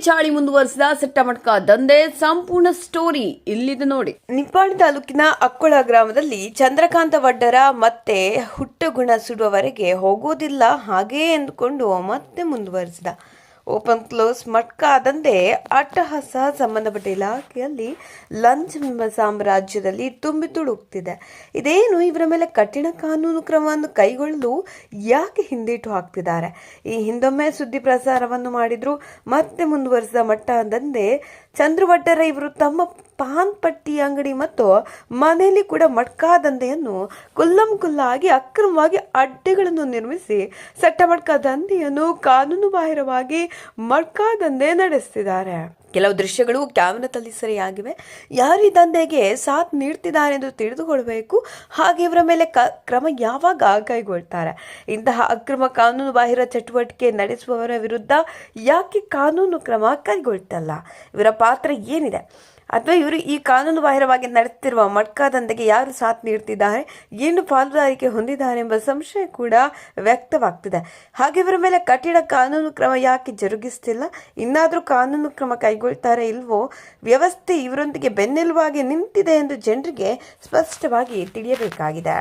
ಚಾಳಿ ಮುಂದುವರೆಸಿದ ಸೆಟ್ಟಮಟ್ಕ ದಂಧೆ ಸಂಪೂರ್ಣ ಸ್ಟೋರಿ ಇಲ್ಲಿದೆ ನೋಡಿ. ನಿಪ್ಪಾಣಿ ತಾಲೂಕಿನ ಅಕ್ಕೊಳ ಗ್ರಾಮದಲ್ಲಿ ಚಂದ್ರಕಾಂತ ವಡ್ಡರ ಮತ್ತೆ ಹುಟ್ಟುಗುಣ ಸುಡುವವರೆಗೆ ಹೋಗೋದಿಲ್ಲ ಹಾಗೇ ಎಂದುಕೊಂಡು ಮತ್ತೆ ಮುಂದುವರೆಸಿದ ಓಪನ್ ಕ್ಲೋಸ್ ಮಟ್ಕಾ ದಂಧೆ ಅಟ್ಟಹಾಸ ಸಂಬಂಧಪಟ್ಟ ಇಲಾಖೆಯಲ್ಲಿ ಲಂಚ ಸಾಮ್ರಾಜ್ಯದಲ್ಲಿ ತುಂಬಿ ತುಳುಕ್ತಿದೆ. ಇದೇನು ಇವರ ಮೇಲೆ ಕಠಿಣ ಕಾನೂನು ಕ್ರಮವನ್ನು ಕೈಗೊಳ್ಳಲು ಯಾಕೆ ಹಿಂದೇಟು ಹಾಕ್ತಿದ್ದಾರೆ? ಈ ಹಿಂದೊಮ್ಮೆ ಸುದ್ದಿ ಪ್ರಸಾರವನ್ನು ಮಾಡಿದ್ರು. ಮತ್ತೆ ಮುಂದುವರೆಸಿದ ಮಟ್ಟ ದಂಧೆ ಚಂದ್ರವಡ್ಡರ ಇವರು ತಮ್ಮ ಪಾನ್ ಪಟ್ಟಿ ಅಂಗಡಿ ಮತ್ತು ಮನೆಯಲ್ಲಿ ಕೂಡ ಮಟ್ಕಾ ದಂಧೆಯನ್ನು ಕುಲ್ಲಾಗಿ ಅಕ್ರಮವಾಗಿ ಅಡ್ಡೆಗಳನ್ನು ನಿರ್ಮಿಸಿ ಸಟ್ಟಮಟ್ಕಾ ದಂಧೆಯನ್ನು ಕಾನೂನು ಬಾಹಿರವಾಗಿ ಮಟ್ಕಾ ದಂಧೆ ನಡೆಸುತ್ತಿದ್ದಾರೆ. ಕೆಲವು ದೃಶ್ಯಗಳು ಕ್ಯಾಮೆರಾದಲ್ಲಿ ಸೆರೆಯಾಗಿವೆ. ಯಾರು ಈ ದಂಧೆಗೆ ಸಾಥ್ ನೀಡ್ತಿದ್ದಾರೆ ಎಂದು ತಿಳಿದುಕೊಳ್ಬೇಕು. ಹಾಗೆ ಇವರ ಮೇಲೆ ಕ್ರಮ ಯಾವಾಗ ಕೈಗೊಳ್ತಾರೆ? ಇಂತಹ ಅಕ್ರಮ ಕಾನೂನು ಬಾಹಿರ ಚಟುವಟಿಕೆ ನಡೆಸುವವರ ವಿರುದ್ಧ ಯಾಕೆ ಕಾನೂನು ಕ್ರಮ ಕೈಗೊಳ್ತಲ್ಲ? ಇವರ ಪಾತ್ರ ಏನಿದೆ? ಅಥವಾ ಇವರು ಈ ಕಾನೂನು ಬಾಹಿರವಾಗಿ ನಡೆಸುತ್ತಿರುವ ಮಟ್ಕಾ ದಂಧೆಗೆ ಯಾರು ಸಾಥ್ ನೀಡ್ತಿದ್ದಾರೆ, ಏನು ಪಾಲುದಾರಿಕೆ ಹೊಂದಿದ್ದಾರೆ ಎಂಬ ಸಂಶಯ ಕೂಡ ವ್ಯಕ್ತವಾಗ್ತಿದೆ. ಹಾಗೆ ಇವರ ಮೇಲೆ ಕಠಿಣ ಕಾನೂನು ಕ್ರಮ ಯಾಕೆ ಜರುಗಿಸ್ತಿಲ್ಲ? ಇನ್ನಾದರೂ ಕಾನೂನು ಕ್ರಮ ಕೈಗೊಳ್ತಾರೆ ಇಲ್ವೋ? ವ್ಯವಸ್ಥೆ ಇವರೊಂದಿಗೆ ಬೆನ್ನೆಲುಬಾಗಿ ನಿಂತಿದೆ ಎಂದು ಜನರಿಗೆ ಸ್ಪಷ್ಟವಾಗಿ ತಿಳಿಯಬೇಕಾಗಿದೆ.